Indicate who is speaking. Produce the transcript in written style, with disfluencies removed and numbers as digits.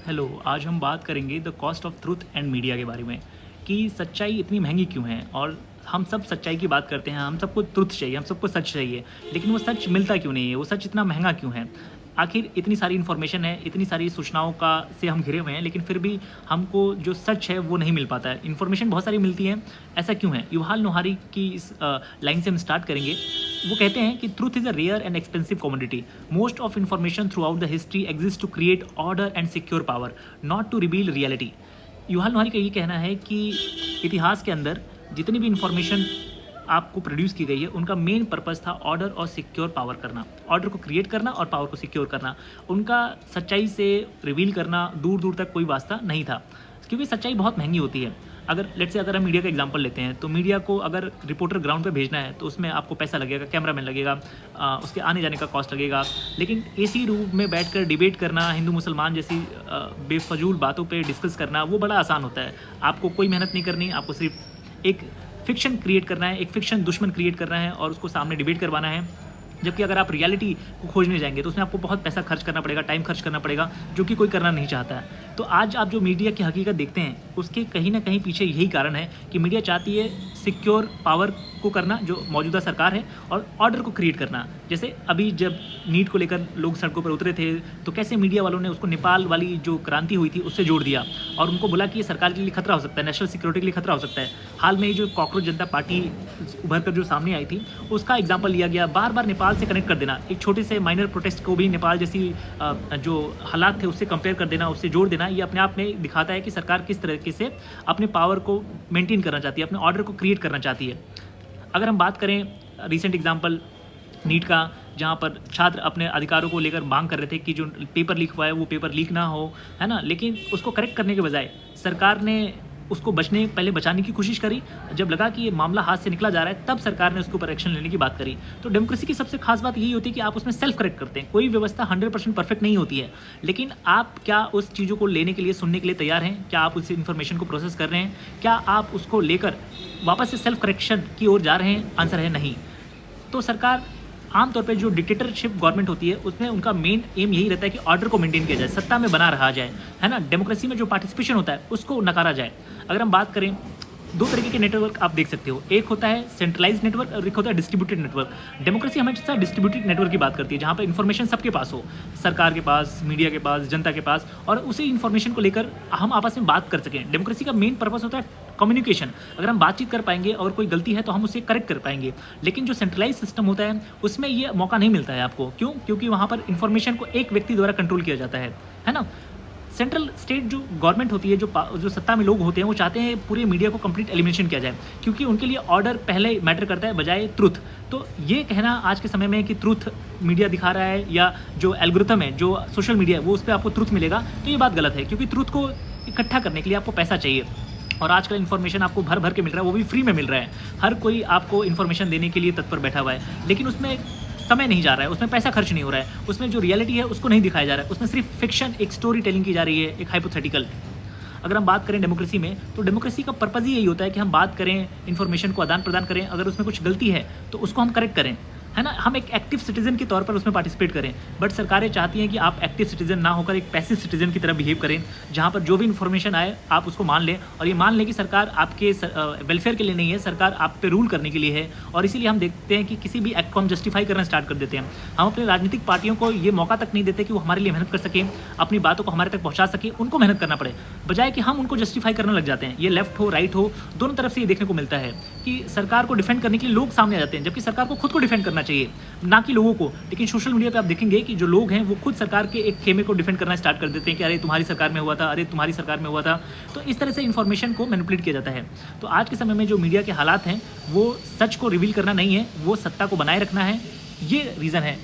Speaker 1: Hello, आज हम बात करेंगे the cost of truth and media के बारे में कि सच्चाई इतनी महंगी क्यों है। और हम सब सच्चाई की बात करते हैं, हम सबको ट्रुथ चाहिए, हम सबको सच चाहिए, लेकिन वो सच मिलता क्यों नहीं है, वो सच इतना महंगा क्यों है। आखिर इतनी सारी इन्फॉर्मेशन है, इतनी सारी सूचनाओं का से हम घिरे हुए हैं, लेकिन फिर भी हमको जो सच है वो नहीं मिल पाता है। इन्फॉर्मेशन बहुत सारी मिलती है, ऐसा क्यों है। युval नोहारी की इस लाइन से हम स्टार्ट करेंगे। वो कहते हैं कि truth is a rare and expensive commodity. Most of information throughout the history exist to create order and secure power, not to reveal reality. Yuval Noah Harari का ये कहना है कि इतिहास के अंदर जितनी भी इंफॉर्मेशन आपको प्रोड्यूस की गई है, उनका मेन पर्पस था ऑर्डर और सिक्योर पावर करना, ऑर्डर को क्रिएट करना और पावर को सिक्योर करना। उनका सच्चाई से रिवील करना दूर दूर तक कोई वास्ता नहीं था, क्योंकि सच्चाई बहुत महंगी होती है। अगर हम मीडिया का एग्जांपल लेते हैं, तो मीडिया को अगर रिपोर्टर ग्राउंड पे भेजना है तो उसमें आपको पैसा लगेगा, कैमरामैन लगेगा, उसके आने जाने का कॉस्ट लगेगा। लेकिन एसी रूम में बैठकर डिबेट करना, हिंदू मुसलमान जैसी बेफजूल बातों पे डिस्कस करना, वो बड़ा आसान होता है। आपको कोई मेहनत नहीं करनी, आपको सिर्फ एक फिक्शन क्रिएट करना है, एक फिक्शन दुश्मन क्रिएट करना है और उसको सामने डिबेट करवाना है। जबकि अगर आप रियलिटी को खोजने जाएंगे तो उसमें आपको बहुत पैसा खर्च करना पड़ेगा, टाइम खर्च करना पड़ेगा, जो कि कोई करना नहीं चाहता है। तो आज आप जो मीडिया की हकीकत देखते हैं, उसके कहीं ना कहीं पीछे यही कारण है कि मीडिया चाहती है सिक्योर पावर को करना, जो मौजूदा सरकार है, और ऑर्डर को क्रिएट करना। जैसे अभी जब नीट को लेकर लोग सड़कों पर उतरे थे, तो कैसे मीडिया वालों ने उसको नेपाल वाली जो क्रांति हुई थी उससे जोड़ दिया और उनको बोला कि ये सरकार के लिए खतरा हो सकता है, नेशनल सिक्योरिटी के लिए खतरा हो सकता है। हाल में ही जो कॉकरोच जनता पार्टी उभर कर जो सामने आई थी, उसका एग्जाम्पल लिया गया। बार बार नेपाल से कनेक्ट कर देना, एक छोटे से माइनर प्रोटेस्ट को भी नेपाल जैसी जो हालात थे उससे कंपेयर कर देना, उससे जोड़ देना, ये अपने आप में दिखाता है कि सरकार किस तरीके से अपने पावर को मेंटेन करना चाहती है, अपने ऑर्डर को क्रिएट करना चाहती है। अगर हम बात करें रिसेंट एग्जांपल नीट का, जहाँ पर छात्र अपने अधिकारों को लेकर मांग कर रहे थे कि जो पेपर लीक हुआ है वो पेपर लीक ना हो, है ना, लेकिन उसको करेक्ट करने के बजाय सरकार ने उसको पहले बचाने की कोशिश करी। जब लगा कि ये मामला हाथ से निकला जा रहा है, तब सरकार ने उसके ऊपर एक्शन लेने की बात करी। तो डेमोक्रेसी की सबसे खास बात यही होती है कि आप उसमें सेल्फ करेक्ट करते हैं। कोई व्यवस्था 100% परफेक्ट नहीं होती है, लेकिन आप क्या उस चीज़ों को लेने के लिए, सुनने के लिए तैयार हैं? क्या आप उस इन्फॉर्मेशन को प्रोसेस कर रहे हैं? क्या आप उसको लेकर वापस से सेल्फ करेक्शन की ओर जा रहे हैं? आंसर है नहीं। तो सरकार आमतौर पे जो डिक्टेटरशिप गवर्नमेंट होती है, उसमें उनका मेन एम यही रहता है कि ऑर्डर को मेंटेन किया जाए, सत्ता में बना रहा जाए, है ना। डेमोक्रेसी में जो पार्टिसिपेशन होता है उसको नकारा जाए। अगर हम बात करें, दो तरीके के नेटवर्क आप देख सकते हो, एक होता है सेंट्रलाइज्ड नेटवर्क और एक होता है डिस्ट्रीब्यूटेड नेटवर्क। डेमोक्रेसी हमेशा डिस्ट्रीब्यूटेड नेटवर्क की बात करती है, जहाँ पर इन्फॉर्मेशन सबके पास हो, सरकार के पास, मीडिया के पास, जनता के पास, और उसी इन्फॉर्मेशन को लेकर हम आपस में बात कर सकें। डेमोक्रेसी का मेन पर्पस होता है कम्युनिकेशन। अगर हम बातचीत कर पाएंगे और कोई गलती है तो हम उसे करेक्ट कर पाएंगे। लेकिन जो सेंट्रलाइज सिस्टम होता है उसमें ये मौका नहीं मिलता है आपको। क्यों? क्योंकि वहाँ पर इन्फॉर्मेशन को एक व्यक्ति द्वारा कंट्रोल किया जाता है ना। सेंट्रल स्टेट जो गवर्नमेंट होती है, जो सत्ता में लोग होते हैं, वो चाहते हैं पूरे मीडिया को कंप्लीट एलिमिनेशन किया जाए, क्योंकि उनके लिए ऑर्डर पहले मैटर करता है बजाय ट्रुथ। तो ये कहना आज के समय में कि ट्रुथ मीडिया दिखा रहा है या जो एल्गोरिथम है, जो सोशल मीडिया है, वो उस पर आपको ट्रुथ मिलेगा, तो ये बात गलत है। क्योंकि ट्रुथ को इकट्ठा करने के लिए आपको पैसा चाहिए, और आजकल इन्फॉर्मेशन आपको भर भर के मिल रहा है, वो भी फ्री में मिल रहा है। हर कोई आपको इन्फॉर्मेशन देने के लिए तत्पर बैठा हुआ है, लेकिन उसमें समय नहीं जा रहा है, उसमें पैसा खर्च नहीं हो रहा है, उसमें जो रियलिटी है उसको नहीं दिखाया जा रहा है, उसमें सिर्फ फिक्शन, एक स्टोरी टेलिंग की जा रही है, एक हाइपोथेटिकल। अगर हम बात करें डेमोक्रेसी में, तो डेमोक्रेसी का पर्पज़ ही यही होता है कि हम बात करें, इन्फॉर्मेशन को आदान प्रदान करें, अगर उसमें कुछ गलती है तो उसको हम करेक्ट करें, है ना। हम एक एक्टिव सिटीजन के तौर पर उसमें पार्टिसिपेट करें। बट सरकारें चाहती हैं कि आप एक्टिव सिटीजन ना होकर एक पैसिव सिटीजन की तरह बिहेव करें, जहाँ पर जो भी इन्फॉर्मेशन आए आप उसको मान लें, और ये मान लें कि सरकार आपके वेलफेयर के लिए नहीं है, सरकार आप पे रूल करने के लिए है। और इसीलिए हम देखते हैं कि किसी भी एक्ट को हम जस्टिफाई करना स्टार्ट कर देते हैं। हम अपने राजनीतिक पार्टियों को ये मौका तक नहीं देते कि वो हमारे लिए मेहनत कर सकें, अपनी बातों को हमारे तक पहुँचा सकें, उनको मेहनत करना पड़े, बजाय कि हम उनको जस्टिफाई करने लग जाते हैं। ये लेफ्ट हो, राइट हो, दोनों तरफ से ये देखने को मिलता है कि सरकार को डिफेंड करने के लिए लोग सामने आ जाते हैं, जबकि सरकार को खुद को डिफेंड करना चाहिए, ना कि लोगों को। लेकिन सोशल मीडिया पे आप देखेंगे कि जो लोग हैं वो खुद सरकार के एक खेमे को डिफेंड करना स्टार्ट कर देते हैं कि अरे तुम्हारी सरकार में हुआ था, अरे तुम्हारी सरकार में हुआ था। तो इस तरह से इन्फॉर्मेशन को मैनिपुलेट किया जाता है। तो आज के समय में जो मीडिया के हालात हैं, वो सच को रिवील करना नहीं है, वो सत्ता को बनाए रखना है। ये रीज़न है